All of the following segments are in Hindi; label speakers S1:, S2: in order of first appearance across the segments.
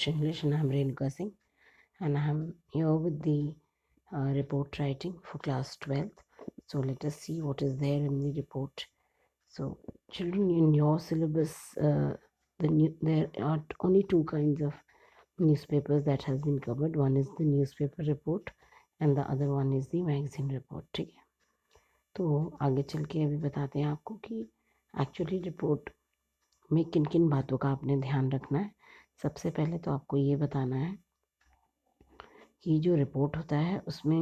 S1: Bosch English, and I'm Renuka Singh, and I'm here with the report writing for class 12th. So let us see what is there in the report. So children, in your syllabus, there are only two kinds of newspapers that has been covered. One is the newspaper report and the other one is the magazine report. ठीक है, तो आगे चल के अभी बताते हैं आपको कि एक्चुअली रिपोर्ट में किन किन बातों का आपने ध्यान रखना है। सबसे पहले तो आपको ये बताना है कि जो रिपोर्ट होता है उसमें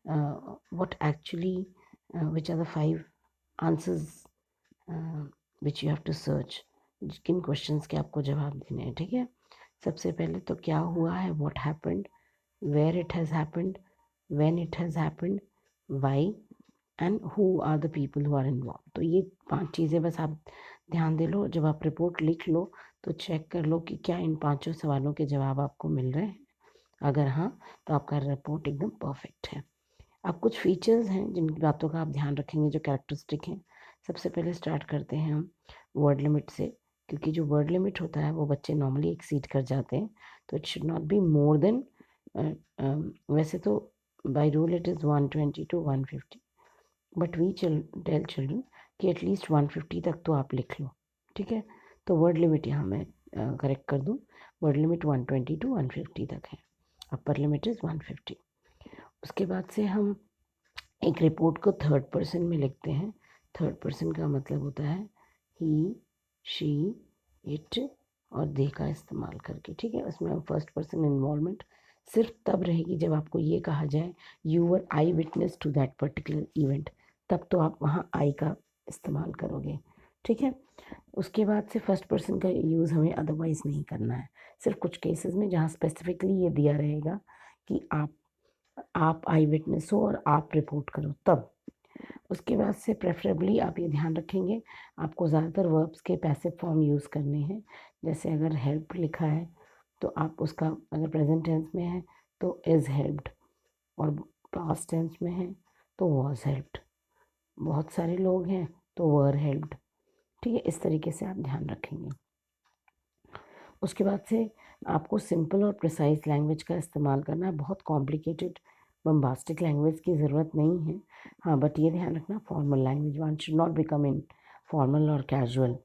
S1: what actually which are the 5 answers which you have to search, किन क्वेश्चंस के आपको जवाब देने हैं। ठीक है, सबसे पहले तो क्या हुआ है, what happened, where it has happened, when it has happened, why and who are the people who are involve. तो ये 5 चीज़ें बस आप ध्यान दे लो। जब आप रिपोर्ट लिख लो तो चेक कर लो कि क्या इन 5 सवालों के जवाब आपको मिल रहे हैं। अगर हाँ, तो आपका रिपोर्ट एकदम परफेक्ट है। अब कुछ फीचर्स हैं जिन बातों का आप ध्यान रखेंगे, जो कैरेक्टरिस्टिक हैं। सबसे पहले स्टार्ट करते हैं हम वर्ड लिमिट से, क्योंकि जो वर्ड लिमिट होता है वो बच्चे नॉर्मली एक्सीड कर जाते हैं, तो it should not be more than, वैसे तो by rule it is 120 to 150, but we tell children कि एटलीस्ट 150 तक तो आप लिख लो। ठीक है, तो वर्ड लिमिट यहाँ मैं करेक्ट कर दूँ, वर्ड लिमिट 120 to 150 तक है, अपर लिमिट इज़ 150। उसके बाद से हम एक रिपोर्ट को थर्ड पर्सन में लिखते हैं। थर्ड पर्सन का मतलब होता है ही, शी, इट और दे का इस्तेमाल करके। ठीक है, उसमें हम फर्स्ट पर्सन इन्वॉल्वमेंट सिर्फ तब रहेगी जब आपको ये कहा जाए you were eyewitness to that particular event, तब तो आप वहाँ आई का इस्तेमाल करोगे। ठीक है, उसके बाद से फर्स्ट पर्सन का यूज़ हमें अदरवाइज़ नहीं करना है, सिर्फ कुछ केसेस में जहाँ स्पेसिफिकली ये दिया रहेगा कि आप आई विटनेस हो और आप रिपोर्ट करो, तब। उसके बाद से प्रेफरेबली आप ये ध्यान रखेंगे, आपको ज़्यादातर वर्ब्स के पैसिव फॉर्म यूज़ करने हैं। जैसे अगर हेल्प लिखा है तो आप उसका, अगर प्रेजेंट टेंस में है तो इज़ हेल्प्ड, और पास्ट टेंस में है तो वॉज हेल्प्ड, बहुत सारे लोग हैं तो वर हेल्प्ड। ठीक है, इस तरीके से आप ध्यान रखेंगे। उसके बाद से आपको सिंपल और प्रिसाइज लैंग्वेज का इस्तेमाल करना है, बहुत कॉम्प्लिकेटेड बम्बास्टिक लैंग्वेज की ज़रूरत नहीं है। हाँ, बट ये ध्यान रखना, formal language one should not become in formal और कैजुअल।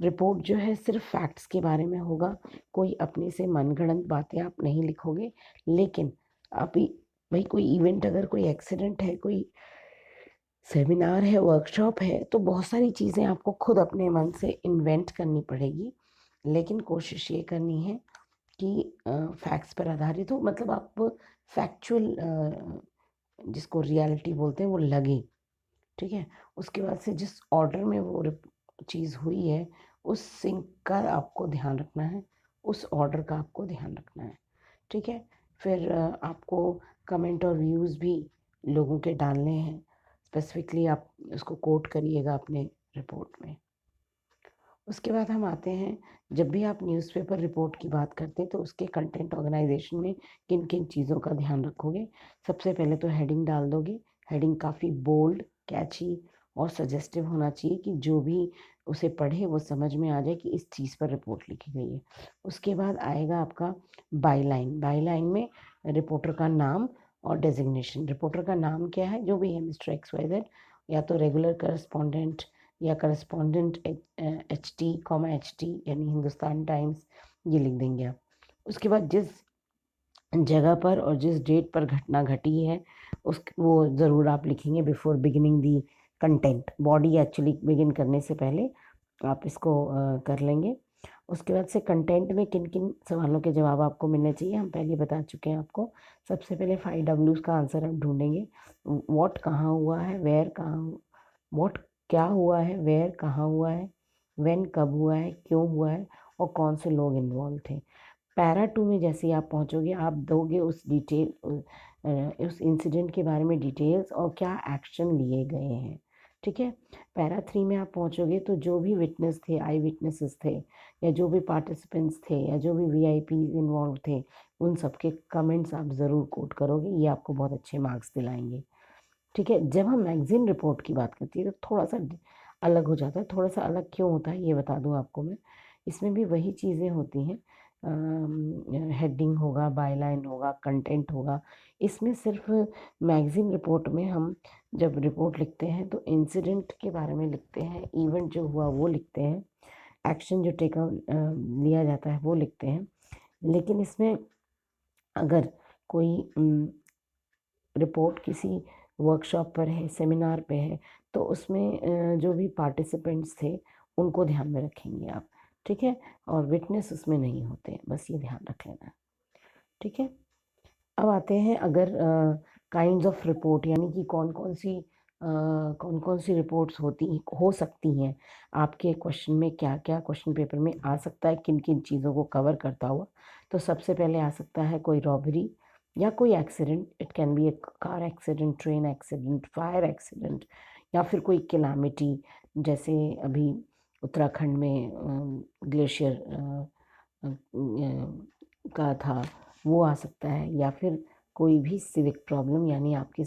S1: रिपोर्ट जो है सिर्फ फैक्ट्स के बारे में होगा, कोई अपने से मनगढ़ंत बातें आप नहीं लिखोगे। लेकिन अभी भाई कोई इवेंट, अगर कोई एक्सीडेंट है, कोई सेमिनार है, वर्कशॉप है, तो बहुत सारी चीज़ें आपको खुद अपने मन से इन्वेंट करनी पड़ेगी, लेकिन कोशिश ये करनी है कि फैक्ट्स पर आधारित हो, मतलब आप फैक्चुअल, जिसको रियलिटी बोलते हैं, वो लगे। ठीक है, उसके बाद से जिस ऑर्डर में वो चीज़ हुई है उस सिंक का आपको ध्यान रखना है, उस ऑर्डर का आपको ध्यान रखना है। ठीक है, फिर आपको कमेंट और व्यूज़ भी लोगों के डालने हैं, स्पेसिफिकली आप उसको कोट करिएगा अपने रिपोर्ट में। उसके बाद हम आते हैं, जब भी आप न्यूज़पेपर रिपोर्ट की बात करते हैं तो उसके कंटेंट ऑर्गेनाइजेशन में किन किन चीज़ों का ध्यान रखोगे। सबसे पहले तो हेडिंग डाल दोगे, हेडिंग काफ़ी बोल्ड, कैची और सजेस्टिव होना चाहिए कि जो भी उसे पढ़े वो समझ में आ जाए कि इस चीज़ पर रिपोर्ट लिखी गई है। उसके बाद आएगा आपका बाईलाइन। बाईलाइन में रिपोर्टर का नाम और डेजिग्नेशन। रिपोर्टर का नाम क्या है, जो भी है, मिस्टर एक्स वाई जेड, या तो रेगुलर करस्पॉन्डेंट या करस्पॉन्डेंट HT, यानी हिंदुस्तान टाइम्स, ये लिख देंगे आप। उसके बाद जिस जगह पर और जिस डेट पर घटना घटी है वो ज़रूर आप लिखेंगे before beginning the content. Body actually begin करने से पहले आप इसको कर लेंगे। उसके बाद से कंटेंट में किन किन सवालों के जवाब आपको मिलने चाहिए, हम पहले बता चुके हैं आपको। सबसे पहले 5 Ws का आंसर आप ढूंढेंगे। व्हाट कहाँ हुआ है, वेयर कहाँ, व्हाट क्या हुआ है, वेयर कहाँ हुआ है, व्हेन कब हुआ है, क्यों हुआ है, और कौन से लोग इन्वॉल्व थे। पैरा 2 में जैसे ही आप पहुंचोगे आप दोगे उस इंसिडेंट के बारे में डिटेल्स और क्या एक्शन लिए गए हैं। ठीक है, पैरा 3 में आप पहुंचोगे तो जो भी विटनेस थे, आई विटनेसेस थे, या जो भी पार्टिसिपेंट्स थे, या जो भी VIP इन्वॉल्व थे, उन सबके कमेंट्स आप ज़रूर कोट करोगे, ये आपको बहुत अच्छे मार्क्स दिलाएंगे। ठीक है, जब हम मैगज़ीन रिपोर्ट की बात करती है तो थोड़ा सा अलग हो जाता है। थोड़ा सा अलग क्यों होता है ये बता दूं आपको मैं। इसमें भी वही चीज़ें होती हैं हेडिंग होगा, बायलाइन होगा, कंटेंट होगा। इसमें सिर्फ मैगज़ीन रिपोर्ट में हम जब रिपोर्ट लिखते हैं तो इंसिडेंट के बारे में लिखते हैं, इवेंट जो हुआ वो लिखते हैं, एक्शन जो लिया जाता है वो लिखते हैं। लेकिन इसमें अगर कोई रिपोर्ट किसी वर्कशॉप पर है, सेमिनार पे है, तो उसमें जो भी पार्टिसिपेंट्स थे उनको ध्यान में रखेंगे आप, ठीक है? और विटनेस उसमें नहीं होते, बस ये ध्यान रख लेना, ठीक है? अब आते हैं अगर काइंड्स ऑफ रिपोर्ट, यानी कि कौन कौन सी रिपोर्ट्स हो सकती हैं आपके क्वेश्चन में, क्या क्या क्वेश्चन पेपर में आ सकता है, किन किन चीज़ों को कवर करता हुआ। तो सबसे पहले आ सकता है कोई रॉबरी या कोई accident, it can be A car accident, train accident, fire accident, या फिर कोई कैलामिटी, जैसे अभी उत्तराखंड में ग्लेशियर का था, वो आ सकता है, या फिर कोई भी सिविक प्रॉब्लम, यानी आपकी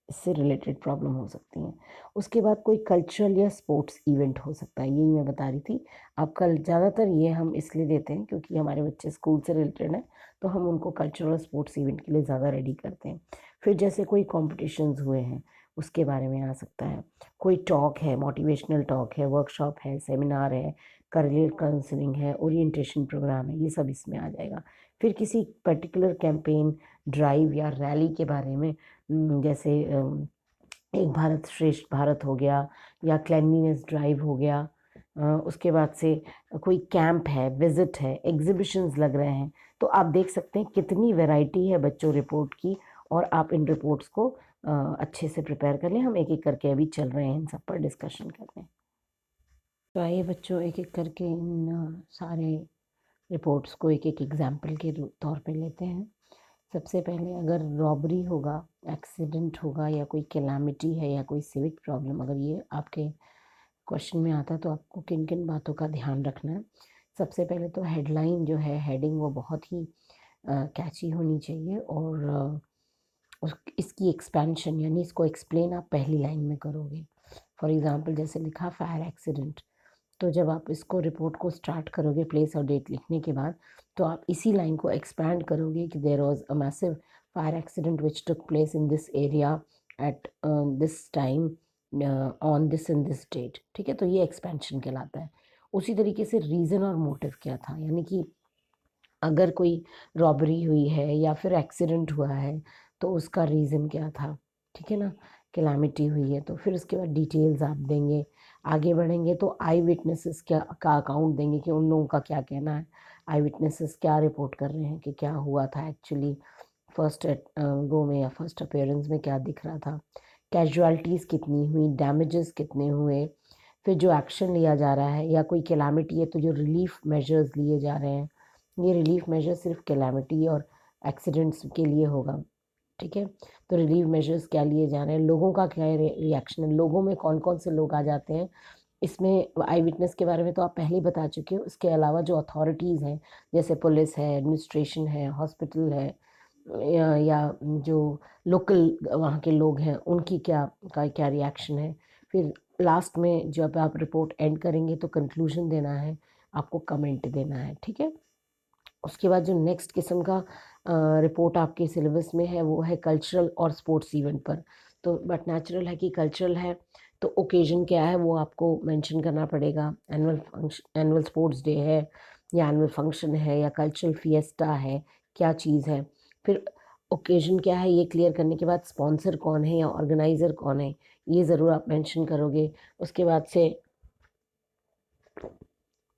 S1: इससे रिलेटेड प्रॉब्लम हो सकती हैं। उसके बाद कोई कल्चरल या स्पोर्ट्स इवेंट हो सकता है, यही मैं बता रही थी। अब कल ज़्यादातर ये हम इसलिए देते हैं क्योंकि हमारे बच्चे स्कूल से रिलेटेड हैं, तो हम उनको कल्चरल स्पोर्ट्स इवेंट के लिए ज़्यादा रेडी करते हैं। फिर जैसे कोई कॉम्पिटिशन्स हुए हैं उसके बारे में आ सकता है, कोई टॉक है, मोटिवेशनल टॉक है, वर्कशॉप है, सेमिनार है, करियर काउंसलिंग है, ओरिएंटेशन प्रोग्राम है, ये सब इसमें आ जाएगा। फिर किसी पर्टिकुलर कैंपेन, ड्राइव या रैली के बारे में, जैसे एक भारत श्रेष्ठ भारत हो गया, या क्लेanलीनेस ड्राइव हो गया। उसके बाद से कोई कैंप है, विजिट है, एग्जीबिशंस लग रहे हैं, तो आप देख सकते हैं कितनी वैरायटी है बच्चों रिपोर्ट की, और आप इन रिपोर्ट्स को अच्छे से प्रिपेयर कर लें। हम एक एक करके अभी चल रहे हैं, इन सब पर डिस्कशन कर रहे हैं। तो आइए बच्चों, एक एक करके इन सारे रिपोर्ट्स को एक एक एग्जाम्पल के तौर पे लेते हैं। सबसे पहले अगर रॉबरी होगा, एक्सीडेंट होगा, या कोई कैलामिटी है, या कोई सिविक प्रॉब्लम, अगर ये आपके क्वेश्चन में आता है तो आपको किन किन बातों का ध्यान रखना है। सबसे पहले तो हेडलाइन जो है, हेडिंग, वो बहुत ही कैची होनी चाहिए, और इसकी एक्सपेंशन, यानी इसको एक्सप्लेन आप पहली लाइन में करोगे। फॉर एग्जांपल जैसे लिखा फायर एक्सीडेंट, तो जब आप इसको रिपोर्ट को स्टार्ट करोगे प्लेस और डेट लिखने के बाद, तो आप इसी लाइन को एक्सपैंड करोगे कि there was a massive fire accident which took place in this area at this time on this in this date, ठीक है? तो ये एक्सपेंशन कहलाता है। उसी तरीके से रीज़न और मोटिव क्या था, यानी कि अगर कोई रॉबरी हुई है या फिर एक्सीडेंट हुआ है तो उसका रीज़न क्या था, ठीक है ना? कैलामिटी हुई है तो फिर उसके बाद डिटेल्स आप देंगे। आगे बढ़ेंगे तो आई विटनेसेस क्या का अकाउंट देंगे कि उन लोगों का क्या कहना है, आई विटनेसेस क्या रिपोर्ट कर रहे हैं कि क्या हुआ था एक्चुअली, फर्स्ट गो में या फर्स्ट अपीयरेंस में क्या दिख रहा था, कैजुअलिटीज़ कितनी हुई, डैमेजेस कितने हुए, फिर जो एक्शन लिया जा रहा है, या कोई कैलामिटी है तो जो रिलीफ मेजर्स लिए जा रहे हैं। ये रिलीफ मेजर सिर्फ कैलामिटी और एक्सीडेंट्स के लिए होगा, ठीक है? तो रिलीफ मेजर्स क्या लिए जा रहे हैं, लोगों का क्या रिएक्शन है, लोगों में कौन कौन से लोग आ जाते हैं। इसमें आई विटनेस के बारे में तो आप पहले ही बता चुके हो। उसके अलावा जो अथॉरिटीज़ हैं, जैसे पुलिस है, एडमिनिस्ट्रेशन है, हॉस्पिटल है, या जो लोकल वहाँ के लोग हैं, उनकी क्या रिएक्शन है। फिर लास्ट में जब आप रिपोर्ट एंड करेंगे तो कंक्लूजन देना है, आपको कमेंट देना है, ठीक है? उसके बाद जो नेक्स्ट किस्म का रिपोर्ट आपके सिलेबस में है वो है कल्चरल और स्पोर्ट्स इवेंट पर। तो बट नेचुरल है कि कल्चरल है तो ओकेजन क्या है वो आपको मेंशन करना पड़ेगा। एनुअल स्पोर्ट्स डे है, या एनुअल फंक्शन है, या कल्चरल फिएस्टा है, क्या चीज़ है। फिर ओकेजन क्या है ये क्लियर करने के बाद स्पॉन्सर कौन है या ऑर्गेनाइज़र कौन है, ये ज़रूर आप मेंशन करोगे। उसके बाद से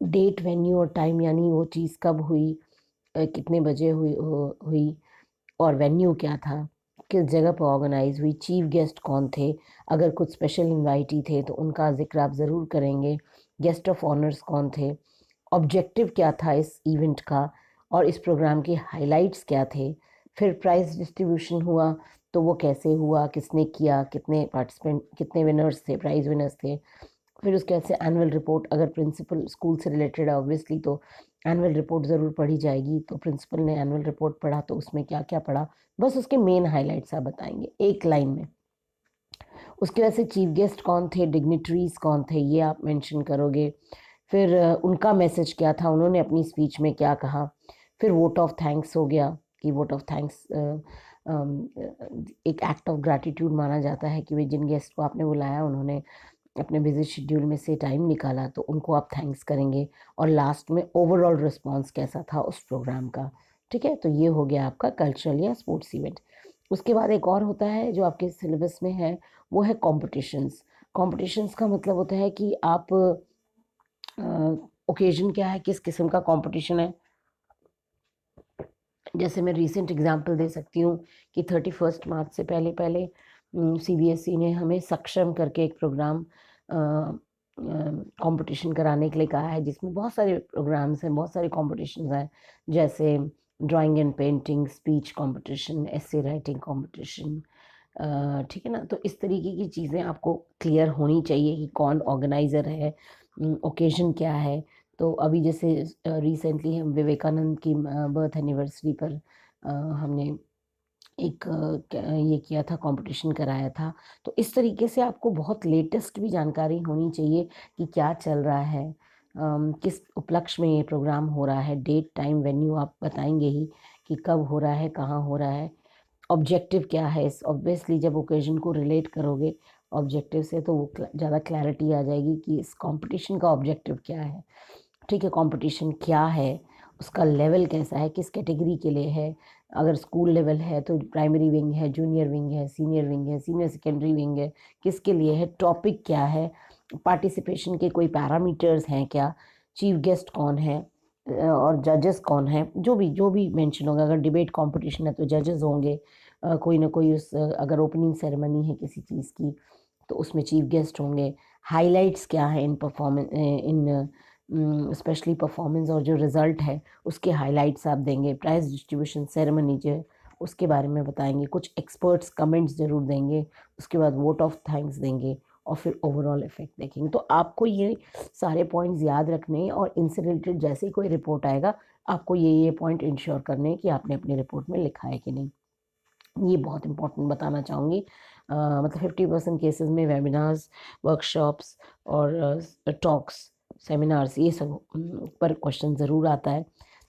S1: डेट, वेन्यू और टाइम, यानी वो चीज़ कब हुई, कितने बजे हुई, और वेन्यू क्या था, किस जगह पर ऑर्गेनाइज हुई, चीफ गेस्ट कौन थे, अगर कुछ स्पेशल इनवाइटी थे तो उनका जिक्र आप ज़रूर करेंगे, गेस्ट ऑफ ऑनर्स कौन थे, ऑब्जेक्टिव क्या था इस इवेंट का, और इस प्रोग्राम के हाइलाइट्स क्या थे। फिर प्राइज़ डिस्ट्रीब्यूशन हुआ तो वो कैसे हुआ, किसने किया, कितने पार्टिसिपेंट, कितने विनर्स थे, प्राइज़ विनर्स थे। फिर उसके बाद से एनुअल रिपोर्ट, अगर प्रिंसिपल स्कूल से रिलेटेड है ऑब्वियसली तो एनुअल रिपोर्ट ज़रूर पढ़ी जाएगी। तो प्रिंसिपल ने एनुअल रिपोर्ट पढ़ा तो उसमें क्या क्या पढ़ा, बस उसके मेन हाइलाइट्स आप बताएंगे एक लाइन में। उसके बाद से चीफ गेस्ट कौन थे, डिग्निटरीज कौन थे, ये आप मेंशन करोगे। फिर उनका मैसेज क्या था, उन्होंने अपनी स्पीच में क्या कहा। फिर वोट ऑफ थैंक्स हो गया कि वोट ऑफ थैंक्स एक एक्ट ऑफ ग्रैटिट्यूड माना जाता है कि भाई जिन गेस्ट को आपने बुलाया उन्होंने अपने बिजी शेड्यूल में से टाइम निकाला, तो उनको आप थैंक्स करेंगे। और लास्ट में ओवरऑल रिस्पॉन्स कैसा था उस प्रोग्राम का। ठीक है, तो ये हो गया आपका कल्चरल या स्पोर्ट्स इवेंट। उसके बाद एक और होता है जो आपके सिलेबस में है, वो है कॉम्पिटिशन्स। कॉम्पिटिशन्स का मतलब होता है कि आप ओकेजन क्या है, किस किस्म का कंपटीशन है। जैसे मैं रीसेंट एग्जांपल दे सकती हूँ कि 31 मार्च से पहले पहले सीबीएसई ने हमें सक्षम करके एक प्रोग्राम कंपटीशन कराने के लिए कहा है, जिसमें बहुत सारे प्रोग्राम्स हैं, बहुत सारे कॉम्पिटिशन्स हैं। जैसे drawing and painting, speech competition, essay writing competition. ठीक है ना, तो इस तरीके की चीज़ें आपको क्लियर होनी चाहिए कि कौन ऑर्गेनाइज़र है, ओकेजन क्या है। तो अभी जैसे रिसेंटली हम विवेकानंद की बर्थ एनिवर्सरी पर हमने एक ये किया था, कंपटीशन कराया था। तो इस तरीके से आपको बहुत लेटेस्ट भी जानकारी होनी चाहिए कि क्या चल रहा है, किस उपलक्ष्य में ये प्रोग्राम हो रहा है। डेट, टाइम, वेन्यू आप बताएंगे ही कि कब हो रहा है, कहाँ हो रहा है। ऑब्जेक्टिव क्या है, इस ऑब्वियसली जब ओकेजन को रिलेट करोगे ऑब्जेक्टिव से, तो वो ज़्यादा क्लैरिटी आ जाएगी कि इस कंपटीशन का ऑब्जेक्टिव क्या है। ठीक है, कंपटीशन क्या है, उसका लेवल कैसा है, किस कैटेगरी के लिए है। अगर स्कूल लेवल है तो प्राइमरी विंग है, जूनियर विंग है, सीनियर विंग है, सीनियर सेकेंडरी विंग है, किसके लिए है, टॉपिक क्या है, पार्टिसिपेशन के कोई पैरामीटर्स हैं क्या, चीफ गेस्ट कौन है, और जजेस कौन है। जो भी मेंशन होगा, अगर डिबेट कंपटीशन है तो जजेस होंगे कोई ना कोई। अगर ओपनिंग सेरेमनी है किसी चीज़ की तो उसमें चीफ गेस्ट होंगे। हाइलाइट्स क्या है इन परफॉर्मेंस, इन स्पेशली परफॉर्मेंस, और जो रिज़ल्ट है उसके हाइलाइट्स आप देंगे। प्राइज़ डिस्ट्रीब्यूशन सेरेमनी जो है उसके बारे में बताएंगे। कुछ एक्सपर्ट्स कमेंट्स ज़रूर देंगे। उसके बाद वोट ऑफ थैंक्स देंगे और फिर ओवरऑल इफेक्ट देखेंगे। तो आपको ये सारे पॉइंट्स याद रखने हैं, और इनसे रिलेटेड जैसे ही कोई रिपोर्ट आएगा आपको ये पॉइंट इंश्योर करने हैं कि आपने अपनी रिपोर्ट में लिखा है कि नहीं। ये बहुत इंपॉर्टेंट बताना चाहूँगी। मतलब 50% केसेस में वेबिनार्स, वर्कशॉप्स और टॉक्स, सेमिनार्स, ये सब पर क्वेश्चन ज़रूर आता है।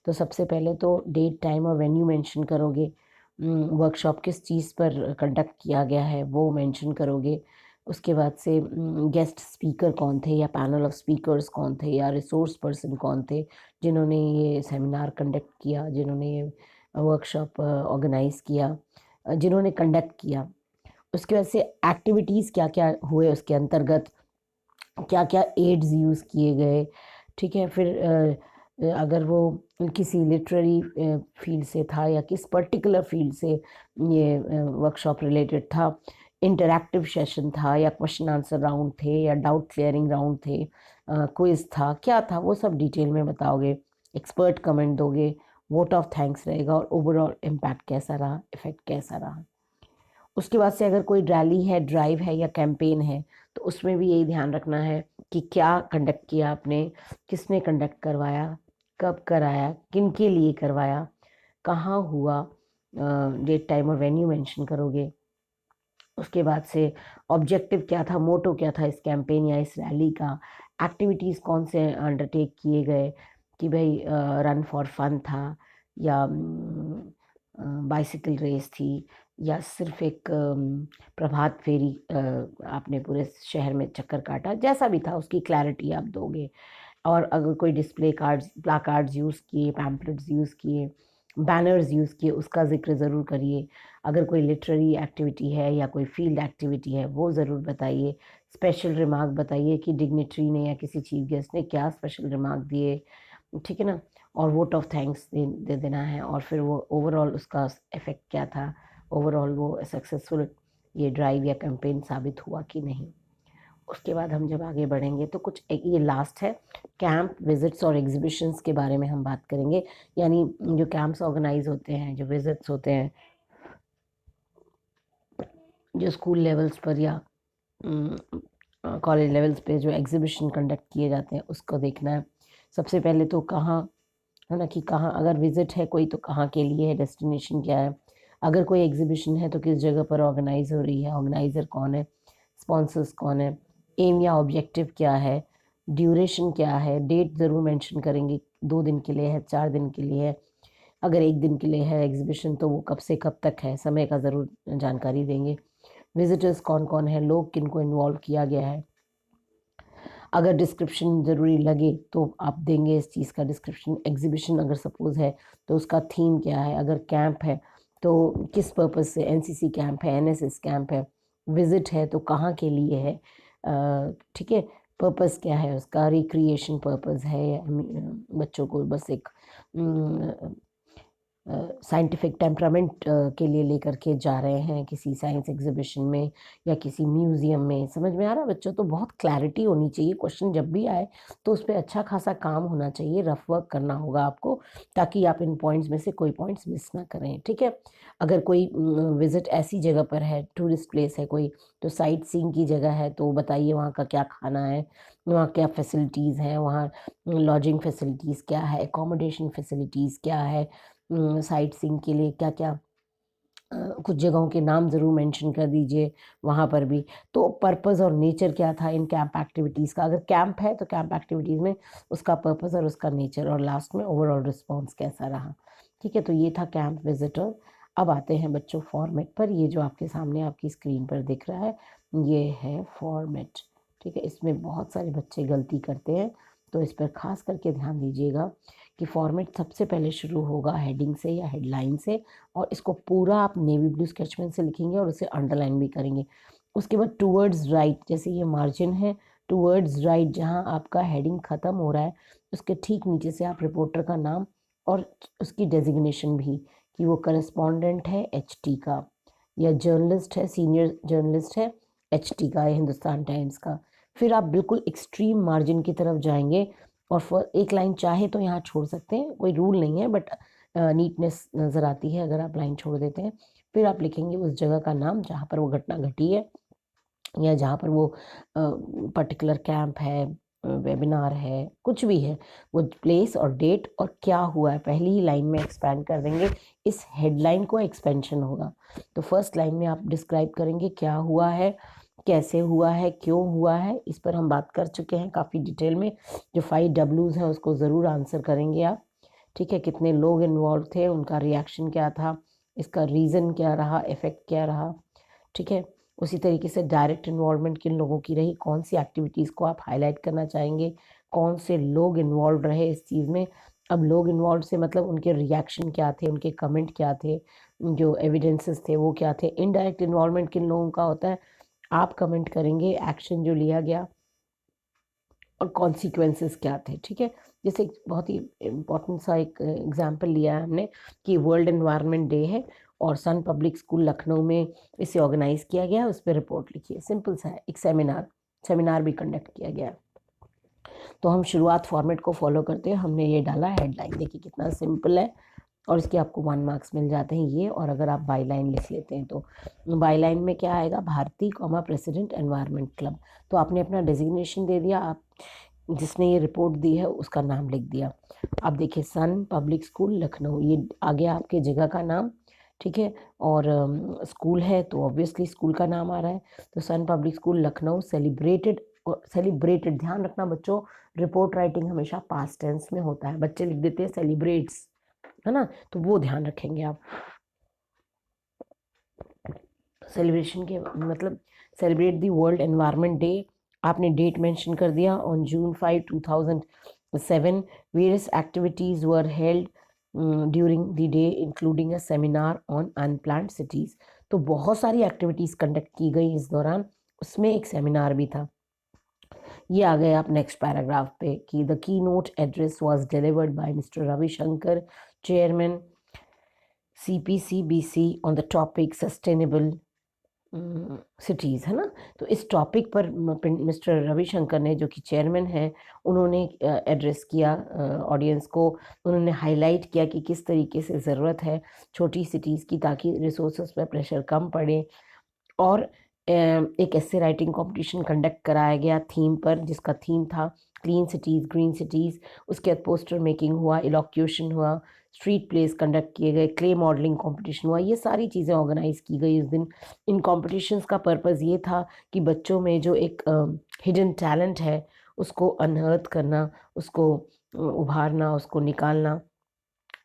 S1: तो सबसे पहले तो डेट, टाइम और वेन्यू मेंशन करोगे। वर्कशॉप किस चीज़ पर कंडक्ट किया गया है वो मेंशन करोगे। उसके बाद से गेस्ट स्पीकर कौन थे, या पैनल ऑफ स्पीकर्स कौन थे, या रिसोर्स पर्सन कौन थे जिन्होंने ये सेमिनार कंडक्ट किया, जिन्होंने ये वर्कशॉप ऑर्गेनाइज़ किया, जिन्होंने कंडक्ट किया। उसके बाद से एक्टिविटीज़ क्या क्या हुए उसके अंतर्गत, क्या क्या एड्स यूज़ किए गए। ठीक है, फिर अगर वो किसी लिटरेरी फील्ड से था या किस पर्टिकुलर फील्ड से ये वर्कशॉप रिलेटेड था, इंटरैक्टिव सेशन था या क्वेश्चन आंसर राउंड थे या डाउट क्लियरिंग राउंड थे, क्विज था, क्या था, वो सब डिटेल में बताओगे। एक्सपर्ट कमेंट दोगे, वोट ऑफ थैंक्स रहेगा, और ओवरऑल इम्पैक्ट कैसा रहा, इफेक्ट कैसा रहा। उसके बाद से अगर कोई रैली है, ड्राइव है या कैंपेन है, तो उसमें भी यही ध्यान रखना है कि क्या कंडक्ट किया आपने, किसने कंडक्ट करवाया, कब कराया, किन के लिए करवाया, कहाँ हुआ, डेट, टाइम और वेन्यू मेंशन करोगे। उसके बाद से ऑब्जेक्टिव क्या था, मोटो क्या था इस कैंपेन या इस रैली का, एक्टिविटीज़ कौन से अंडरटेक किए गए, कि भाई रन फॉर फन था, या बाइसिकल रेस थी, या सिर्फ एक प्रभात फेरी आपने पूरे शहर में चक्कर काटा, जैसा भी था उसकी क्लैरिटी आप दोगे। और अगर कोई डिस्प्ले कार्ड्स, प्लाकार्ड्स यूज़ किए, पैम्पलेट्स यूज़ किए, बैनर्स यूज़ किए, उसका ज़िक्र ज़रूर करिए। अगर कोई लिटरेरी एक्टिविटी है या कोई फील्ड एक्टिविटी है वो ज़रूर बताइए। स्पेशल रिमार्क बताइए कि डिग्निटरी ने या किसी चीफ गेस्ट ने क्या स्पेशल रिमार्क दिए। ठीक है ना, और वोट ऑफ थैंक्स दे देना है, और फिर वो ओवरऑल उसका इफेक्ट क्या था, ओवरऑल वो सक्सेसफुल ये ड्राइव या कैंपेन साबित हुआ कि नहीं। उसके बाद हम जब आगे बढ़ेंगे तो कुछ ये लास्ट है, कैंप, विजिट्स और एग्जीबिशंस के बारे में हम बात करेंगे। यानी जो कैंप्स ऑर्गेनाइज होते हैं, जो विजिट्स होते हैं, जो स्कूल लेवल्स पर या कॉलेज लेवल्स पे जो एग्जीबिशन कंडक्ट किए जाते हैं उसको देखना है। सबसे पहले तो कहाँ, है ना, कि कहाँ अगर विजिट है कोई तो कहाँ के लिए है, डेस्टिनेशन क्या है। अगर कोई एग्जीबिशन है तो किस जगह पर ऑर्गेनाइज हो रही है, ऑर्गेनाइज़र कौन है, स्पॉन्सर्स कौन है, एम या ऑब्जेक्टिव क्या है, ड्यूरेशन क्या है, डेट ज़रूर मेंशन करेंगे, 2 दिन के लिए है, 4 दिन के लिए है। अगर 1 दिन के लिए है एग्जीबिशन तो वो कब से कब तक है, समय का ज़रूर जानकारी देंगे। विजिटर्स कौन कौन है, लोग किनको इन्वॉल्व किया गया है। अगर डिस्क्रिप्शन ज़रूरी लगे तो आप देंगे इस चीज़ का डिस्क्रिप्शन। एग्जीबिशन अगर सपोज़ है तो उसका थीम क्या है, अगर कैंप है तो किस पर्पज़ से, एनसीसी कैंप है, एनएसएस कैंप है, विज़िट है तो कहाँ के लिए है, ठीक है, पर्पज़ क्या है उसका, रिक्रिएशन पर्पज़ है, बच्चों को बस एक साइंटिफिक टेम्परामेंट के लिए लेकर के जा रहे हैं किसी साइंस एग्जीबिशन में या किसी म्यूज़ियम में। समझ में आ रहा है बच्चों? तो बहुत क्लैरिटी होनी चाहिए, क्वेश्चन जब भी आए तो उस पे अच्छा खासा काम होना चाहिए, रफ वर्क करना होगा आपको, ताकि आप इन पॉइंट्स में से कोई पॉइंट्स मिस ना करें, ठीक है? अगर कोई विज़िट ऐसी जगह पर है, टूरिस्ट प्लेस है कोई, तो साइट सीइंग की जगह है तो बताइए वहाँ का क्या खाना है, वहाँ क्या फैसिलिटीज़ हैं, वहाँ लॉजिंग फैसिलिटीज़ क्या है, अकोमोडेशन फैसिलिटीज़ क्या है, साइट सीइंग के लिए क्या-क्या कुछ जगहों के नाम ज़रूर मेंशन कर दीजिए वहाँ पर भी। तो पर्पज़ और नेचर क्या था इन कैंप एक्टिविटीज़ का, अगर कैंप है तो कैंप एक्टिविटीज़ में उसका पर्पज़ और उसका नेचर, और लास्ट में ओवरऑल रिस्पॉन्स कैसा रहा। ठीक है, तो ये था कैंप विज़िटर। अब आते हैं बच्चों फॉर्मेट पर। ये जो आपके सामने आपकी स्क्रीन पर दिख रहा है, ये है फॉर्मेट। ठीक है, इसमें बहुत सारे बच्चे गलती करते हैं, तो इस पर ख़ास करके ध्यान दीजिएगा कि फॉर्मेट सबसे पहले शुरू होगा हेडिंग से या हेडलाइन से, और इसको पूरा आप नेवी ब्लू स्केच पेन से लिखेंगे और उसे अंडरलाइन भी करेंगे। उसके बाद टूवर्ड्स राइट, जैसे ये मार्जिन है, टूवर्ड्स राइट जहाँ आपका हेडिंग ख़त्म हो रहा है, उसके ठीक नीचे से आप रिपोर्टर का नाम और उसकी डेजिग्नेशन भी, कि वो करस्पॉन्डेंट है एचटी का, या जर्नलिस्ट है, सीनियर जर्नलिस्ट है एचटी का, या हिंदुस्तान टाइम्स का। फिर आप बिल्कुल एक्सट्रीम मार्जिन की तरफ जाएंगे और एक लाइन चाहे तो यहाँ छोड़ सकते हैं, कोई रूल नहीं है, बट नीटनेस नज़र आती है अगर आप लाइन छोड़ देते हैं। फिर आप लिखेंगे उस जगह का नाम जहाँ पर वो घटना घटी है, या जहाँ पर वो पर्टिकुलर कैंप है, वेबिनार है, कुछ भी है, वो प्लेस और डेट और क्या हुआ है पहली ही लाइन में एक्सपैंड कर देंगे। इस हेडलाइन को एक्सपेंशन होगा। तो फर्स्ट लाइन में आप डिस्क्राइब करेंगे क्या हुआ है, कैसे हुआ है, क्यों हुआ है, इस पर हम बात कर चुके हैं काफ़ी डिटेल में। जो 5 डब्ल्यूज़ हैं उसको ज़रूर आंसर करेंगे आप। ठीक है, कितने लोग इन्वॉल्व थे, उनका रिएक्शन क्या था, इसका रीज़न क्या रहा, इफ़ेक्ट क्या रहा। ठीक है, उसी तरीके से डायरेक्ट इन्वॉल्वमेंट किन लोगों की रही, कौन सी एक्टिविटीज़ को आप हाईलाइट करना चाहेंगे, कौन से लोग इन्वॉल्व रहे इस चीज़ में। अब लोग इन्वॉल्व से मतलब उनके रिएक्शन क्या थे, उनके कमेंट क्या थे, जो एविडेंसेस थे वो क्या थे। इनडायरेक्ट इन्वॉल्वमेंट किन लोगों का होता है, आप कमेंट करेंगे एक्शन जो लिया गया और कॉन्सिक्वेंसेस क्या थे। ठीक है, जैसे बहुत ही इम्पोर्टेंट सा एक एग्जांपल लिया है हमने कि वर्ल्ड एनवायरनमेंट डे है और सन पब्लिक स्कूल लखनऊ में इसे ऑर्गेनाइज किया गया, उस पर रिपोर्ट लिखिए। सिंपल सा है, एक सेमिनार भी कंडक्ट किया गया। तो हम शुरुआत फॉर्मेट को फॉलो करते हैं। हमने ये डाला हेडलाइन, देखिए कितना सिंपल है, और इसके आपको 1 मार्क्स मिल जाते हैं ये। और अगर आप बाई लाइन लिख लेते हैं तो बाई लाइन में क्या आएगा, Bharti comma president environment club. तो आपने अपना डेजिग्नेशन दे दिया, आप जिसने ये रिपोर्ट दी है उसका नाम लिख दिया। अब देखिए सन पब्लिक स्कूल लखनऊ, ये आ गया आपके जगह का नाम। ठीक है, और स्कूल है तो ऑब्वियसली स्कूल का नाम आ रहा है। तो सन पब्लिक स्कूल लखनऊ सेलिब्रेटेड, और सेलिब्रेटेड ध्यान रखना बच्चों, रिपोर्ट राइटिंग हमेशा पास्ट टेंस में होता है, बच्चे लिख देते हैं सेलिब्रेट्स, है ना, तो वो ध्यान रखेंगे आप। सेलिब्रेशन के मतलब celebrate the world environment day, आपने डेट मेंशन कर दिया on June 5, 2007। Various activities were held during the day including a seminar on unplanned cities. तो बहुत सारी एक्टिविटीज़ कंडक्ट की गई इस दौरान, उसमें एक सेमिनार भी था। ये आ गए आप नेक्स्ट पैराग्राफ पे कि the key note address was delivered by mister Ravishankar, chairman CPCBC on the topic sustainable cities, है ना। तो इस टॉपिक पर मिस्टर रविशंकर ने, जो कि चेयरमैन हैं, उन्होंने एड्रेस किया ऑडियंस को। उन्होंने हाईलाइट किया कि किस तरीके से ज़रूरत है छोटी सिटीज़ की, ताकि रिसोर्सेज पर प्रेशर कम पड़े। और एक एस्से राइटिंग कंपटीशन कंडक्ट कराया गया थीम पर, जिसका थीम था क्लीन सिटीज़ ग्रीन सिटीज़। उसके बाद पोस्टर मेकिंग हुआ, इलॉक्यूशन हुआ, स्ट्रीट प्लेस कंडक्ट किए गए, क्ले मॉडलिंग कंपटीशन हुआ। ये सारी चीज़ें ऑर्गेनाइज की गई उस दिन। इन कॉम्पिटिशन्स का पर्पज़ ये था कि बच्चों में जो एक हिडन टैलेंट है उसको अनअर्थ करना, उसको उभारना, उसको निकालना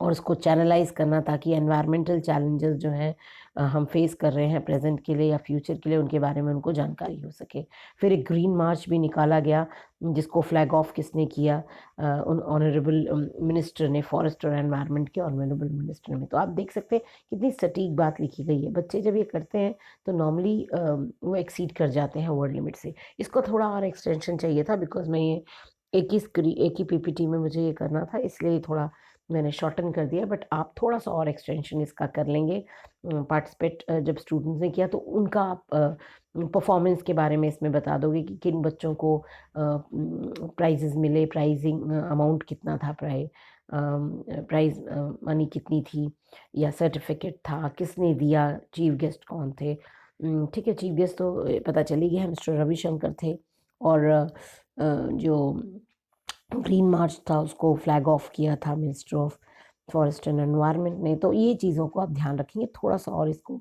S1: और उसको चैनलाइज़ करना, ताकि एनवायरमेंटल चैलेंजेस जो हैं हम फेस कर रहे हैं प्रेज़ेंट के लिए या फ्यूचर के लिए, उनके बारे में उनको जानकारी हो सके। फिर एक ग्रीन मार्च भी निकाला गया, जिसको फ्लैग ऑफ किसने किया? उन ऑनरेबल मिनिस्टर ने, फॉरेस्ट और एनवायरनमेंट के ऑनरेबल मिनिस्टर ने। तो आप देख सकते हैं कितनी सटीक बात लिखी गई है। बच्चे जब ये करते हैं तो नॉर्मली वो एक्सीड कर जाते हैं वर्ड लिमिट से। इसको थोड़ा और एक्सटेंशन चाहिए था, बिकॉज़ मैं ये एक ही पीपीटी में मुझे ये करना था, इसलिए थोड़ा मैंने शॉर्टन कर दिया, बट आप थोड़ा-सा और एक्सटेंशन इसका कर लेंगे। पार्टिसिपेट जब स्टूडेंट्स ने किया तो उनका आप परफॉर्मेंस के बारे में इसमें बता दोगे कि किन बच्चों को प्राइज़ेज़ मिले, प्राइज़िंग अमाउंट कितना था, प्राइज़ मनी कितनी थी या सर्टिफ़िकेट था, किसने दिया, चीफ गेस्ट कौन थे। ठीक है, चीफ गेस्ट तो पता चल ही गया है, मिस्टर रविशंकर थे। और जो ग्रीन मार्च था उसको फ्लैग ऑफ किया था minister of forest and environment ने। तो ये चीज़ों को आप ध्यान रखेंगे, थोड़ा-सा और इसको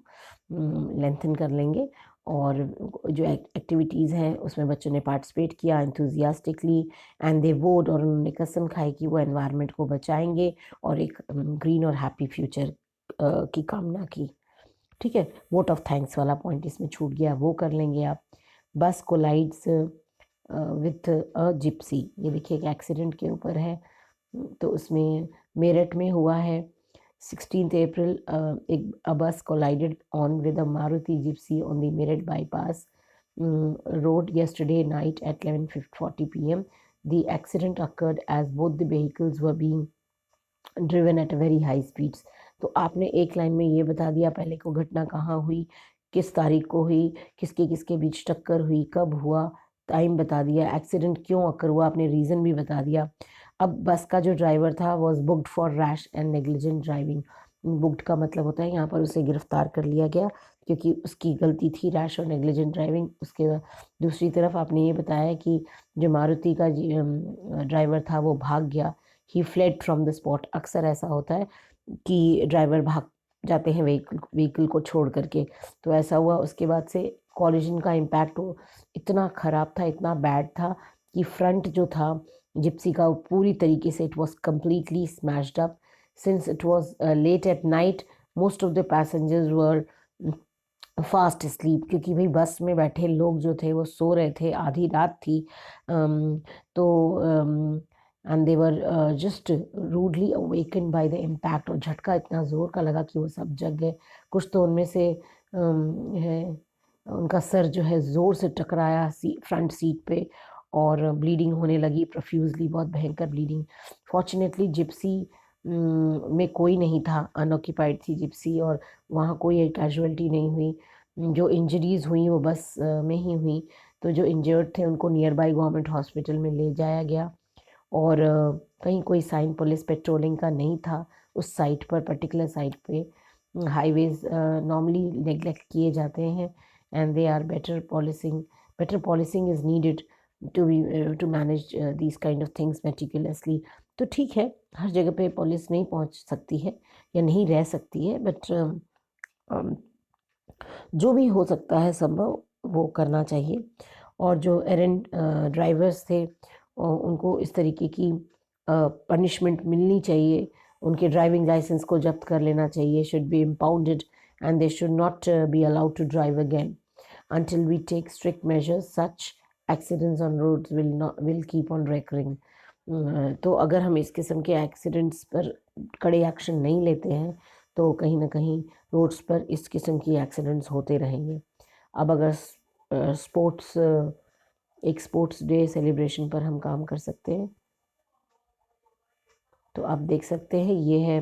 S1: लेंथन कर लेंगे। और जो एक्टिविटीज़ हैं उसमें बच्चों ने पार्टिसिपेट किया एंथुसियास्टिकली एंड दे वोट, और उन्होंने कसम खाई कि वो एनवायरनमेंट को बचाएँगे और एक ग्रीन और हैप्पी फ्यूचर की कामना की। ठीक है, वोट ऑफ थैंक्स वाला पॉइंट इसमें छूट गया, वो कर लेंगे आप। बस कोलाइड्स विथ अ जिप्सी, ये देखिए एक एक्सीडेंट के ऊपर है। तो उसमें मेरठ में हुआ है 16 अप्रैल, एक अ बस collided on with a Maruti Gypsy on the Meerut bypass road yesterday night at 11:40 p.m. The accident occurred as both the vehicles were being driven at very high speeds. तो आपने एक लाइन में ये बता दिया पहले को घटना कहाँ हुई, किस तारीख को हुई, किसके किसके बीच टक्कर हुई, कब हुआ, टाइम बता दिया, एक्सीडेंट क्यों अकर हुआ, आपने रीज़न भी बता दिया। अब बस का जो ड्राइवर था was booked for rash and negligent driving. Booked का मतलब होता है यहाँ पर उसे गिरफ्तार कर लिया गया क्योंकि उसकी गलती थी, रैश और नेग्लिजेंट ड्राइविंग। उसके बाद दूसरी तरफ आपने ये बताया कि जो मारुति का ड्राइवर था वो भाग गया, ही फ्लेड फ्रॉम द स्पॉट। अक्सर ऐसा होता है कि ड्राइवर भाग जाते हैं व्हीकल को छोड़ करके, तो ऐसा हुआ। उसके बाद से कॉलिजन का इम्पैक्ट वो इतना ख़राब था, इतना बैड था कि फ्रंट जो था जिप्सी का वो पूरी तरीके से it was completely smashed up. Since it was late at night, most of the passengers were fast sleep, क्योंकि भाई बस में बैठे लोग जो थे वो सो रहे थे, आधी रात थी। तो and they were just rudely awaken by the impact, और झटका इतना ज़ोर का लगा कि वो सब जग गए। कुछ तो उनमें से है, उनका सर जो है ज़ोर से टकराया फ्रंट सीट पे और ब्लीडिंग होने लगी प्रोफ्यूजली, बहुत भयंकर ब्लीडिंग। फॉर्चुनेटली जिप्सी में कोई नहीं था, अनऑक्यूपाइड थी जिप्सी और वहाँ कोई कैजुअल्टी नहीं हुई। जो इंजरीज़ हुई वो बस में ही हुई। तो जो इंजर्ड थे उनको नियर बाय गवर्नमेंट हॉस्पिटल में ले जाया गया। और कहीं कोई साइन पुलिस पेट्रोलिंग का नहीं था उस साइट पर, पर्टिकुलर साइट पे। हाईवेज़ नॉर्मली नेग्लेक्ट किए जाते हैं and they are better policing is needed to manage these kind of things meticulously. तो ठीक है, हर जगह पे पुलिस नहीं पहुंच सकती है या नहीं रह सकती है, बट जो भी हो सकता है संभव वो करना चाहिए। और जो एरेंट ड्राइवर्स थे उनको इस तरीके की पनिशमेंट मिलनी चाहिए, उनके ड्राइविंग लाइसेंस को जब्त कर लेना चाहिए, should be impounded and they should not be allowed to drive again until we take strict measures. Such accidents on roads will keep on recurring. तो अगर हम इस किस्म के एक्सीडेंट्स पर कड़े एक्शन नहीं लेते हैं तो कहीं ना कहीं रोड्स पर इस किस्म की एक्सीडेंट्स होते रहेंगे। अब अगर एक स्पोर्ट्स डे सेलिब्रेशन पर हम काम कर सकते हैं, तो आप देख सकते हैं ये है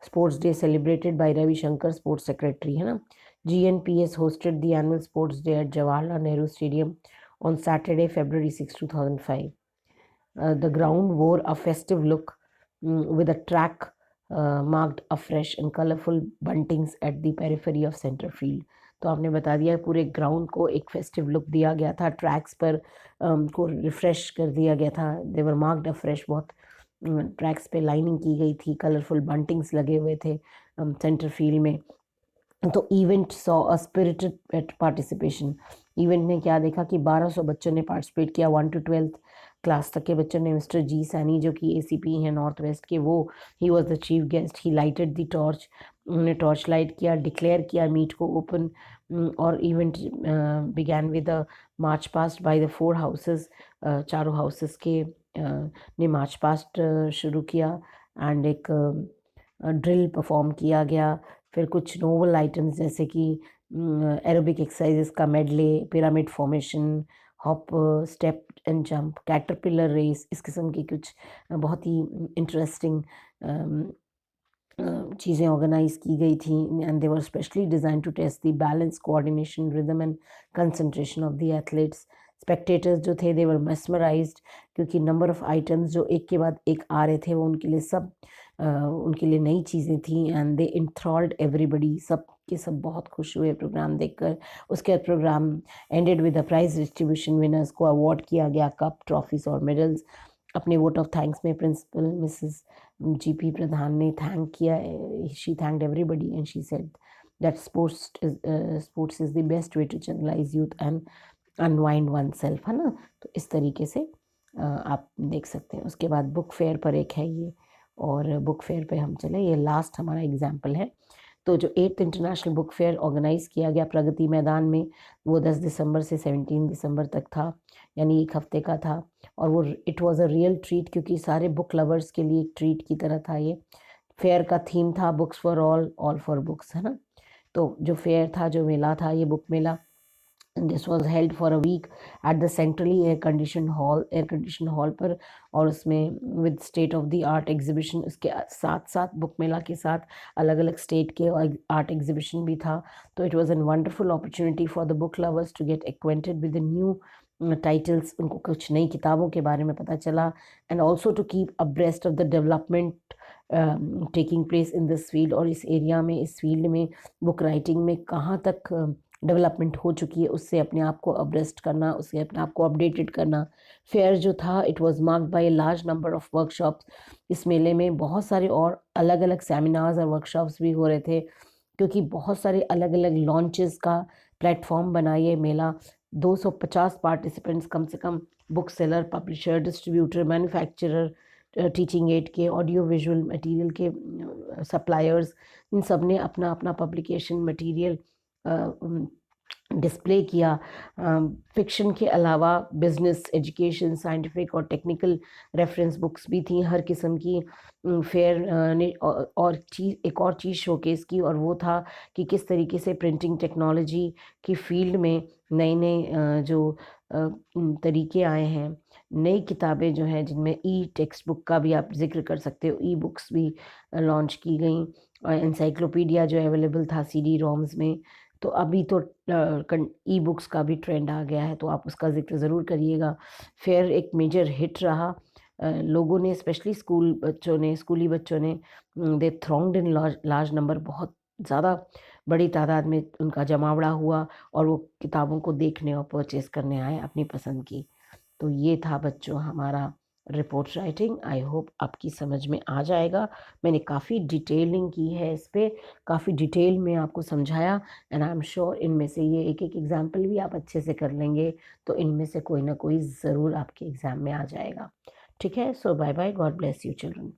S1: sports day celebrated by Ravishankar, sports secretary है ना। GNPS hosted the annual sports day at Jawaharlal Nehru Stadium on Saturday, February 6, 2005. The ground wore a festive look with a track marked afresh and colorful buntings at the periphery of center field. तो आपने बता दिया पूरे ग्राउंड को एक फेस्टिव लुक दिया गया था, ट्रैक्स पर को रिफ्रेश कर दिया गया था, दे वर मार्क्ड अफ्रेश, बहुत ट्रैक्स पे लाइनिंग की गई थी, कलरफुल बंटिंग्स लगे हुए थे सेंटर फील्ड में। तो event saw a spirited participation, event ने क्या देखा कि 1200 बच्चों ने पार्टिसिपेट किया, 1 to 12th क्लास तक के बच्चों ने। मिस्टर जी सैनी जो कि ACP हैं नॉर्थ वेस्ट के, वो he was the chief guest. He lighted the torch, उन्होंने टॉर्च लाइट किया, डिक्लेयर किया मीट को ओपन, और event began with the march passed by the 4 houses, चारों हाउसेस के ने मार्च पास्ट शुरू किया, एंड एक ड्रिल परफॉर्म किया गया। फिर कुछ नोवल आइटम्स जैसे कि एरोबिक एक्सरसाइजेस का medley, pyramid formation, hop, step and jump, caterpillar race, इस किस्म की कुछ बहुत ही इंटरेस्टिंग चीज़ें ऑर्गेनाइज की गई थी, and they were specially designed to test the balance, coordination, rhythm and concentration of the athletes. Spectators जो थे दे वर मेस्मराइज्ड, क्योंकि नंबर ऑफ आइटम्स जो एक के बाद एक आ रहे थे वो उनके लिए सब उनके लिए नई चीज़ें थी, एंड दे इंथ्रॉल्ड एवरीबडी, सब के सब बहुत खुश हुए प्रोग्राम देखकर। उसके बाद programme ended with the prize distribution, winners को अवार्ड किया गया कप, ट्रॉफीज और मेडल्स। अपने वोट ऑफ थैंक्स में प्रिंसिपल मिसेस GP प्रधान ने थैंक किया, she thanked everybody and she said that sports is the best way to channelise youth and unwind oneself, है ना। तो इस तरीके से आप देख सकते हैं। उसके बाद बुक फेयर पर एक है ये, और बुक फेयर पे हम चले, ये लास्ट हमारा एग्जाम्पल है। तो जो 8th international book fair organise किया गया प्रगति मैदान में, वो 10 दिसंबर से 17 दिसंबर तक था, यानी एक हफ्ते का था। और वो it was a real treat, क्योंकि सारे बुक लवर्स के लिए एक ट्रीट की तरह था ये। फेयर का थीम था books for all for books, है ना। तो जो फेयर था, जो मेला था, ये बुक मेला, this was held for a week at the centrally air condition hall पर, और उसमें with state of the art exhibition, उसके साथ साथ बुक मेला के साथ अलग अलग स्टेट के आर्ट एग्जीबिशन भी था। तो it was an wonderful opportunity for the book lovers to get acquainted with the new titles, उनको कुछ नई किताबों के बारे में पता चला, and also to keep abreast of the development taking place in this field. और इस एरिया में, इस फील्ड में, बुक राइटिंग में कहाँ तक डेवलपमेंट हो चुकी है, उससे अपने आप को अब्रेस्ट करना, उससे अपने आप को अपडेटेड करना। फेयर जो था, it was marked by a large number of workshops. इस मेले में बहुत सारे और अलग अलग सेमिनार्स और वर्कशॉप्स भी हो रहे थे, क्योंकि बहुत सारे अलग अलग लॉन्चेस का प्लेटफॉर्म बना ये मेला। 250 पार्टिसिपेंट्स कम से कम, book seller, publisher, distributor, manufacturer, teaching aid के, ऑडियो विजुअल मटेरियल के सप्लायर्स, इन सब ने अपना अपना पब्लिकेशन मटेरियल डिस्प्ले किया। फिक्शन के अलावा बिजनेस, एजुकेशन, साइंटिफिक और टेक्निकल रेफरेंस बुक्स भी थी हर किस्म की। फेयर ने और चीज़, एक और चीज़ शोकेस की, और वो था कि किस तरीके से प्रिंटिंग टेक्नोलॉजी की फील्ड में नए नए जो तरीके आए हैं, नई किताबें जो हैं, जिनमें टेक्स्ट बुक का भी आप जिक्र कर सकते हो, बुक्स भी लॉन्च की गई, और एनसाइक्लोपीडिया जो अवेलेबल था CD-ROMs में। तो अभी तो बुक्स का भी ट्रेंड आ गया है, तो आप उसका जिक्र ज़रूर करिएगा। फेयर एक मेजर हिट रहा। लोगों ने, स्पेशली स्कूली बच्चों ने, दे थ्रोंग्ड इन लार्ज नंबर, बहुत ज़्यादा बड़ी तादाद में उनका जमावड़ा हुआ, और वो किताबों को देखने और परचेज़ करने आए अपनी पसंद की। तो ये था बच्चों हमारा रिपोर्ट राइटिंग। आई होप आपकी समझ में आ जाएगा। मैंने काफ़ी डिटेलिंग की है इस पे, काफ़ी डिटेल में आपको समझाया, एंड आई एम श्योर इनमें से ये एक एक एग्जाम्पल भी आप अच्छे से कर लेंगे, तो इनमें से कोई ना कोई ज़रूर आपके एग्ज़ाम में आ जाएगा। ठीक है, so bye bye, god bless you children.